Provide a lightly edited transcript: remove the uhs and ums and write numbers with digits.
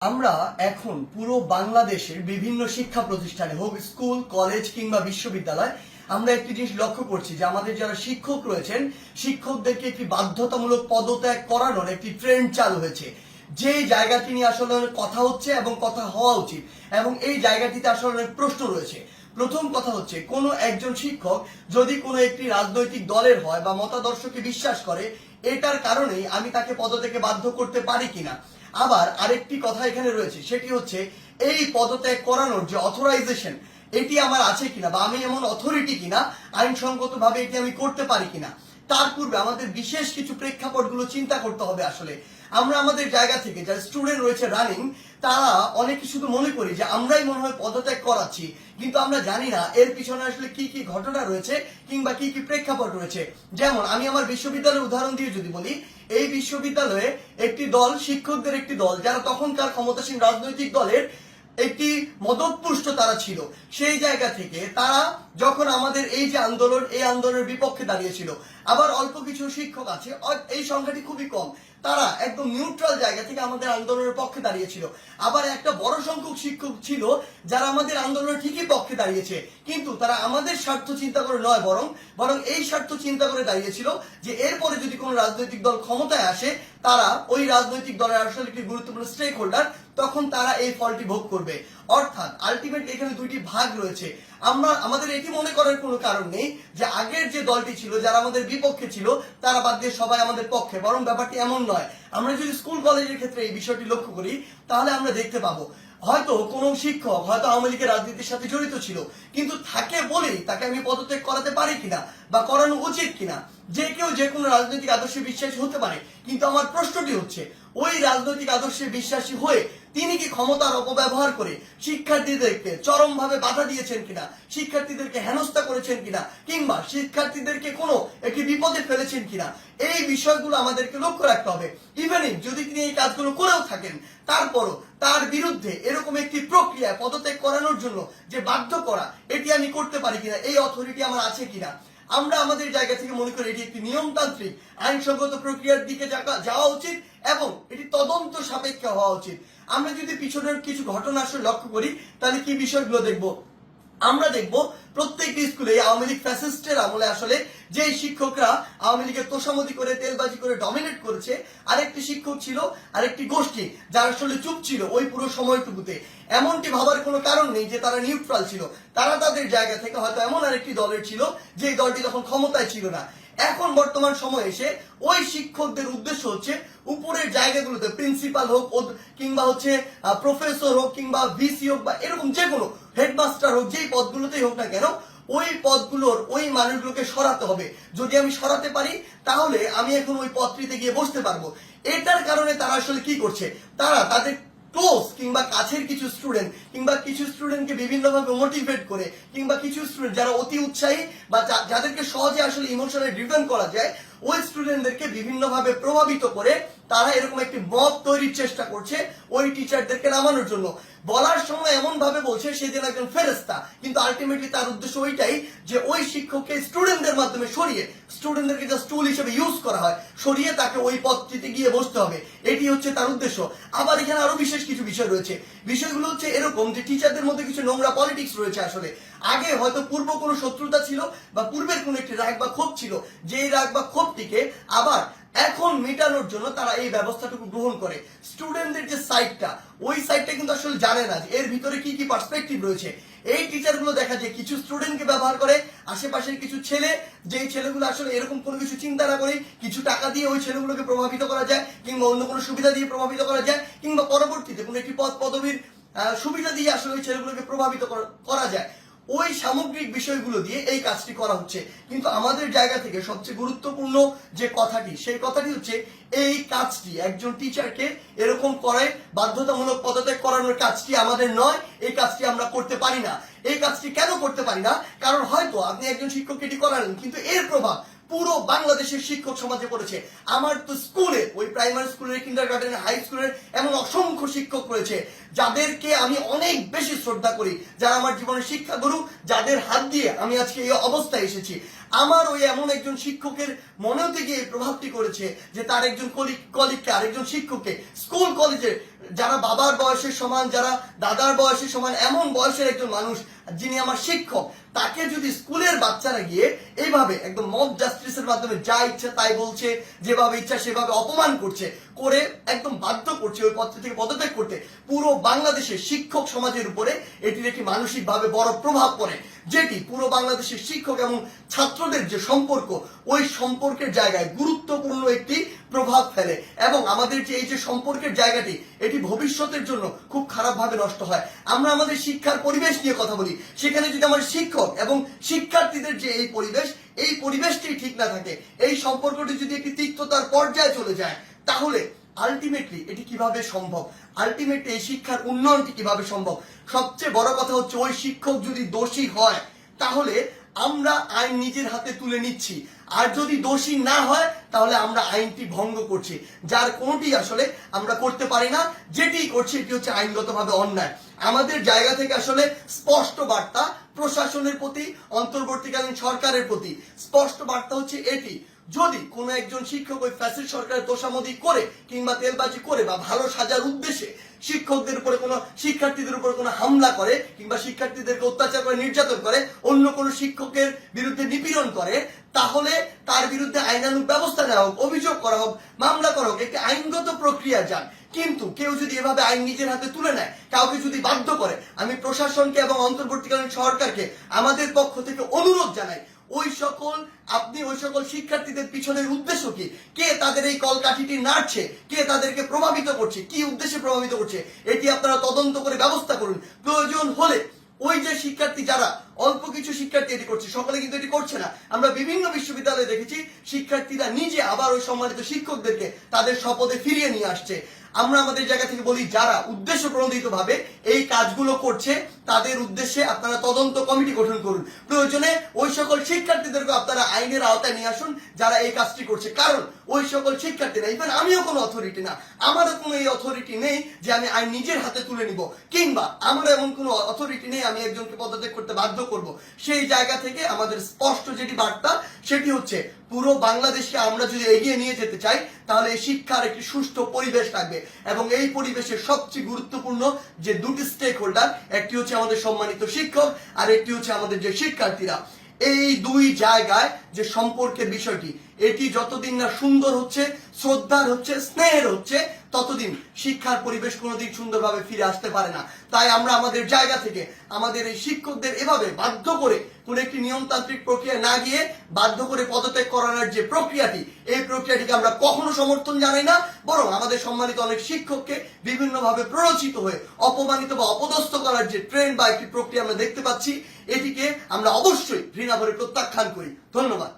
আমরা এখন পুরো বাংলাদেশের বিভিন্ন শিক্ষা প্রতিষ্ঠানে হোক স্কুল কলেজ কিংবা বিশ্ববিদ্যালয় আমরা একটি জিনিস লক্ষ্য করছি যে আমাদের যারা শিক্ষক রয়েছেন শিক্ষকদেরকে একটি বাধ্যতামূলক পদত্যাগ করানোর একটি ট্রেন্ড চালু হয়েছে। যে জায়গাটি নিয়ে আসলে কথা হচ্ছে এবং কথা হওয়া উচিত এবং এই জায়গাটিতে আসলে অনেক প্রশ্ন রয়েছে। প্রথম কথা হচ্ছে কোনো একজন শিক্ষক যদি কোনো একটি রাজনৈতিক দলের হয় বা মতাদর্শকে বিশ্বাস করে এটার কারণেই আমি তাকে পদত্যাগে বাধ্য করতে পারি কিনা। আবার আরেকটি কথা এখানে রয়েছে, সেটি হচ্ছে এই পদত্যাগ করানোর যে অথরাইজেশন এটি আমার আছে কিনা বা আমি এমন অথরিটি কিনা আইনসঙ্গত ভাবে এটি আমি করতে পারি কিনা। তার পূর্বে আমাদের বিশেষ কিছু প্রেক্ষাপটগুলো চিন্তা করতে হবে। আসলে আমরা আমাদের জায়গা থেকে যারা স্টুডেন্ট রয়েছে রানিং তারা অনেকে শুধু মনে করি যে আমরাই মনে হয় পদত্যাগ করাচ্ছি, কিন্তু আমরা জানি না এর পিছনে আসলে কি কি ঘটনা রয়েছে কিংবা কি কি প্রেক্ষাপট রয়েছে। যেমন আমি আমার বিশ্ববিদ্যালয়ের উদাহরণ দিয়ে যদি বলি, এই বিশ্ববিদ্যালয়ে একটি দল শিক্ষকদের একটি দল যারা তখনকার ক্ষমতাসীন রাজনৈতিক দলের একটি মদতপুষ্ট তারা ছিল। সেই জায়গা থেকে তারা যখন আমাদের এই যে আন্দোলন এই আন্দোলনের বিপক্ষে দাঁড়িয়েছিল, আবার অল্প কিছু শিক্ষক আছে এই সংখ্যাটি খুবই কম, তারা একদম নিউট্রাল জায়গা থেকে আমাদের আন্দোলনের পক্ষে দাঁড়িয়েছিল। আবার একটা বড় সংখ্যক শিক্ষক ছিল যারা আমাদের আন্দোলনের ঠিকই পক্ষে দাঁড়িয়েছে, কিন্তু তারা আমাদের স্বার্থ চিন্তা করে নয় বরং এই স্বার্থ চিন্তা করে দাঁড়িয়েছিল যে এরপরে যদি কোনো রাজনৈতিক দল ক্ষমতায় আসে তারা ওই রাজনৈতিক দলের আসলে একটি গুরুত্বপূর্ণ স্টেক হোল্ডার, তখন তারা এই ফলটি ভোগ করবে। অর্থাৎ আলটিমেট এখানে দুইটি ভাগ রয়েছে। আমাদের এটি মনে করার কোনো কারণ নেই যে আগের যে দলটি ছিল যারা আমাদের বিপক্ষে ছিল তারা বাদ দিয়ে সবাই আমাদের পক্ষে, বরং ব্যাপারটি এমন নয়। আমরা যদি স্কুল কলেজের ক্ষেত্রে এই বিষয়টি লক্ষ্য করি তাহলে আমরা দেখতে পাবো হয়তো কোনো শিক্ষক হয়তো আওয়ামী লীগের রাজনীতির সাথে জড়িত ছিল, কিন্তু থাকে বলেই তাকে আমি পদত্যাগ করাতে পারি কিনা বা করানো উচিত কিনা। যে কেউ যে কোনো রাজনৈতিক আদর্শে বিশ্বাসী হতে পারে, কিন্তু আমার প্রশ্নটি হচ্ছে ওই রাজনৈতিক আদর্শে বিশ্বাসী হয়ে তিনি কি ক্ষমতার অপব্যবহার করে শিক্ষার্থীদেরকে চরমভাবে বাধা দিয়েছেন কিনা, শিক্ষার্থীদেরকে হেনস্থা করেছেন কিনা, কিংবা শিক্ষার্থীদেরকে কোনো একটি বিপদে ফেলেছেন কিনা, এই বিষয়গুলো আমাদেরকে লক্ষ্য রাখতে হবে। ইভেনিং যদি তিনি এই কাজগুলো করেও থাকেন তারপরও তার বিরুদ্ধে এরকম একটি প্রক্রিয়া পদত্যাগ করানোর জন্য যে বাধ্য করা এটি আমি করতে পারি কিনা, এই অথরিটি আমার আছে কিনা। আমরা আমাদের জায়গা থেকে মনে করি এটি একটি নিয়মতান্ত্রিক আইনসঙ্গত প্রক্রিয়ার দিকে যাওয়া উচিত এবং এটি তদন্ত সাপেক্ষে হওয়া উচিত। আমরা যদি পিছনের কিছু ঘটনা আসলে লক্ষ্য করি তাহলে কি বিষয়গুলো দেখব। আমরা দেখব প্রত্যেকটি স্কুলে আওয়ামী লীগ ফ্যাসিস্টের আমলে আসলে যে শিক্ষকরা আওয়ামী লীগের তোষামতি করে তেলবাজি করে ডমিনেট করেছে, আরেকটি শিক্ষক ছিল আরেকটি গোষ্ঠী যারা আসলে চুপ ছিল ওই পুরো সময়টুকুতে। এমনটি ভাবার কোনো কারণ নেই যে তারা নিউট্রাল ছিল, তারা তাদের জায়গা থেকে হয়তো এমন আরেকটি দলের ছিল যে দলটি তখন ক্ষমতায় ছিল না। এখন বর্তমান সময় এসে ওই শিক্ষকদের উদ্দেশ্য হচ্ছে উপরের জায়গাগুলোতে প্রিন্সিপাল হোক কিংবা হচ্ছে প্রফেসর হোক কিংবা ভিসি হোক বা এরকম যে কোনো হেডমাস্টার হোক, যেই পদগুলোতেই হোক না কেন ওই পদগুলোর ওই মানুষগুলোকে সরাতে হবে। যদি আমি সরাতে পারি তাহলে আমি এখন ওই পদটিতে গিয়ে বসতে পারবো। এটার কারণে তারা আসলে কি করছে, তারা তাদের ক্লোজ কিংবা কাছের কিছু স্টুডেন্ট কিংবা কিছু স্টুডেন্টকে বিভিন্নভাবে মোটিভেট করে কিংবা কিছু স্টুডেন্ট যারা অতি উৎসাহী বা যাদেরকে সহজে আসলে ইমোশনালি ড্রিভেন করা যায় ওই স্টুডেন্টদেরকে বিভিন্নভাবে প্রভাবিত করে তারা এরকম একটি মত তৈরির চেষ্টা করছে ওই টিচারদেরকে নামানোর জন্য। বলার সময় এমন ভাবে বলছে সে যেন একজন ফেরেশতা, কিন্তু আলটিমেটলি তার উদ্দেশ্য ওইটাই যে ওই শিক্ষককে স্টুডেন্টদের মাধ্যমে সরিয়ে স্টুডেন্টদেরকে জাস্ট টুল হিসেবে ইউজ করা হয়, সরিয়ে তাকে ওই পদটিতে গিয়ে বসতে হবে, এটি হচ্ছে তার উদ্দেশ্য। আবার এখানে আরো বিশেষ কিছু বিষয় রয়েছে। বিষয়গুলো হচ্ছে এরকম যে টিচারদের মধ্যে কিছু নোংরা পলিটিক্স রয়েছে। আসলে আগে হয়তো পূর্ব কোনো শত্রুতা ছিল বা পূর্বের কোনো একটি রাগ বা ক্ষোভ ছিল, যেই রাগ বা ক্ষোভটিকে আবার এখন মেটানোর জন্য তারা এই ব্যবস্থাটুকু গ্রহণ করে। স্টুডেন্টদের যে সাইডটা ওই সাইডটা কিন্তু আসলে জানে না যে এর ভিতরে কি কি পার্সপেক্টিভ রয়েছে। এই টিচারগুলো দেখা যায় কিছু স্টুডেন্টকে ব্যবহার করে, আশেপাশের কিছু ছেলে যেই ছেলেগুলো আসলে এরকম কোনো কিছু চিন্তা না করে কিছু টাকা দিয়ে ওই ছেলেগুলোকে প্রভাবিত করা যায় কিংবা অন্য কোনো সুবিধা দিয়ে প্রভাবিত করা যায় কিংবা পরবর্তীতে কোনো একটি পদ পদবীর সুবিধা দিয়ে আসলে ওই ছেলেগুলোকে প্রভাবিত করা যায়। ওই সামগ্রিক বিষয়গুলো দিয়ে এই কাজটি করা হচ্ছে। কিন্তু আমাদের জায়গা থেকে সবচেয়ে গুরুত্বপূর্ণ যে কথাটি সেই কথাটি হচ্ছে এই কাজটি একজন টিচারকে এরকম করে বাধ্যতামূলক পদত্যাগ করানোর কাজটি আমাদের নয়, এই কাজটি আমরা করতে পারি না। এই কাজটি কেন করতে পারি না? কারণ হয়তো আপনি একজন শিক্ষককে এটি করালেন কিন্তু এর প্রভাব পুরো বাংলাদেশের শিক্ষক সমাজে পড়েছে। আমার তো স্কুলে ওই প্রাইমারি স্কুলের কিন্ডারগার্টেনের হাই স্কুলের এমন অসংখ্য শিক্ষক রয়েছে যাদেরকে আমি অনেক বেশি শ্রদ্ধা করি, যারা আমার জীবনের শিক্ষাগুরু, যাদের হাত দিয়ে আমি আজকে এই অবস্থায় এসেছি। আমার ওই এমন একজন শিক্ষকের মনেও থেকে এই প্রভাবটি করেছে যে তার একজন কলিগকে আরেকজন শিক্ষককে স্কুল কলেজে যারা বাবার বয়সের সমান, যারা দাদার বয়সের সমান, এমন বয়সের একজন মানুষ যিনি আমার শিক্ষক, তাকে যদি স্কুলের বাচ্চারা গিয়ে এইভাবে একদম মব জাস্টিসের মাধ্যমে যা ইচ্ছা তাই বলছে, যেভাবে ইচ্ছা সেভাবে অপমান করছে, করে একদম বাধ্য করছে ওই পদ থেকে পদত্যাগ করতে, পুরো বাংলাদেশের শিক্ষক সমাজের উপরে এটির একটি মানসিকভাবে বড় প্রভাব পড়ে, যেটি পুরো বাংলাদেশের শিক্ষক এবং ছাত্রদের যে সম্পর্ক, ওই সম্পর্কের জায়গায় গুরুত্বপূর্ণ একটি প্রভাব ফেলে এবং আমাদের যে এই যে সম্পর্কের জায়গাটি, এটি ভবিষ্যতের জন্য খুব খারাপভাবে নষ্ট হয়। আমরা আমাদের শিক্ষার পরিবেশ নিয়ে কথা বলি, সেখানে যদি আমার শিক্ষক এবং শিক্ষার্থীদের যে এই পরিবেশটি ঠিক না থাকে, এই সম্পর্কটি যদি একটি তিক্ততার পর্যায়ে চলে যায়, তাহলে আলটিমেটলি এটি কিভাবে সম্ভব? আলটিমেটলি এই শিক্ষার উন্নয়নটি কিভাবে সম্ভব? সবচেয়ে বড় কথা হচ্ছে ওই শিক্ষক যদি দোষী হয়, তাহলে আমরা আইন নিজের হাতে তুলে নিচ্ছি, আর যদি দোষী না হয় তাহলে আমরা আইনটি ভঙ্গ করছি, যার কোনোটি আসলে আমরা করতে পারি না। যেটি করছি এটি হচ্ছে আইনগতভাবে অন্যায়। আমাদের জায়গা থেকে আসলে স্পষ্ট বার্তা প্রশাসনের প্রতি, অন্তর্বর্তীকালীন সরকারের প্রতি স্পষ্ট বার্তা হচ্ছে এটি, যদি কোনো একজন শিক্ষক ওই ফ্যাসিস্ট সরকারের তোষামোদি করে কিংবা তেলবাজি করে বা ভালো সাজার উদ্দেশ্যে শিক্ষকদের উপরে কোনো শিক্ষার্থীদের উপরে কোনো হামলা করে কিংবা শিক্ষার্থীদেরকে অত্যাচার করে, নির্যাতন করে, অন্য কোনো শিক্ষকের বিরুদ্ধে নিপীড়ন করে, তাহলে তার বিরুদ্ধে আইনানুগ ব্যবস্থা নেওয়া হোক, অভিযোগ করা হোক, মামলা করা হোক, একটি আইনগত প্রক্রিয়া যান। কিন্তু কেউ যদি এভাবে আইন নিজের হাতে তুলে নেয়, কাউকে যদি বাধ্য করে, আমি প্রশাসনকে এবং অন্তর্বর্তীকালীন সরকারকে আমাদের পক্ষ থেকে অনুরোধ জানাই, ওই সকল শিক্ষার্থীদের পিছনের উদ্দেশ্য কি, কে তাদের এই কলকাঠিটি নাড়ছে, কে তাদেরকে প্রভাবিত করছে, কি উদ্দেশ্যে প্রভাবিত করছে, এটি আপনারা তদন্ত করে ব্যবস্থা করুন। প্রয়োজন হলে ওই যে শিক্ষার্থী, যারা অল্প কিছু শিক্ষার্থী এটি করছে, সকলে কিন্তু এটি করছে না। আমরা বিভিন্ন বিশ্ববিদ্যালয়ে দেখেছি শিক্ষার্থীরা নিজে আবার ওই সম্মানিত শিক্ষকদেরকে তাদের শপথে ফিরিয়ে নিয়ে আসছে। আমরা আমাদের জায়গা থেকে বলি, যারা উদ্দেশ্য প্রণোদিত ভাবে এই কাজগুলো করছে তাদের উদ্দেশ্যে আপনারা তদন্ত কমিটি গঠন করুন। প্রয়োজনে ওই সকল শিক্ষার্থীদেরকে আপনারা আইনের আওতায় নিয়ে আসুন যারা এই কাজটি করছে, কারণ ওই সকল শিক্ষার্থীরা, ইভেন আমিও কোনো অথরিটি না, আমারও কোনো এই অথরিটি নেই যে আমি আইন নিজের হাতে তুলে নিব, কিংবা আমার এমন কোনো অথরিটি নেই আমি একজনকে পদত্যাগ করতে বাধ্য করব। সেই জায়গা থেকে আমাদের স্পষ্ট যেটি বার্তা, সেটি হচ্ছে পুরো বাংলাদেশকে আমরা যদি এগিয়ে নিয়ে যেতে চাই, তাহলে এই শিক্ষার একটি সুষ্ঠু পরিবেশ থাকবে এবং এই পরিবেশের সবচেয়ে গুরুত্বপূর্ণ যে দুটি স্টেক হোল্ডার, একটি হচ্ছে আমাদের সম্মানিত শিক্ষক আর একটি হচ্ছে আমাদের যে শিক্ষার্থীরা। এই দুই জায়গায় যে সম্পর্কের বিষয়টি, এটি যতদিন না সুন্দর হচ্ছে, শ্রদ্ধার হচ্ছে, স্নেহের হচ্ছে, ততদিন শিক্ষার পরিবেশ কোনোদিন সুন্দরভাবে ফিরে আসতে পারে না। তাই আমরা আমাদের জায়গা থেকে আমাদের এই শিক্ষকদের এভাবে বাধ্য করে কোন একটি নিয়মতান্ত্রিক প্রক্রিয়া না গিয়ে বাধ্য করে পদত্যাগ করানোর যে প্রক্রিয়াটি, এই প্রক্রিয়াটিকে আমরা কখনো সমর্থন জানাই না, বরং আমাদের সম্মানিত অনেক শিক্ষককে বিভিন্নভাবে প্ররোচিত হয়ে অপমানিত বা অপদস্থ করার যে ট্রেন্ড বা একটি প্রক্রিয়া আমরা দেখতে পাচ্ছি, এটিকে আমরা অবশ্যই ঘৃণা ভরে প্রত্যাখ্যান করি। ধন্যবাদ।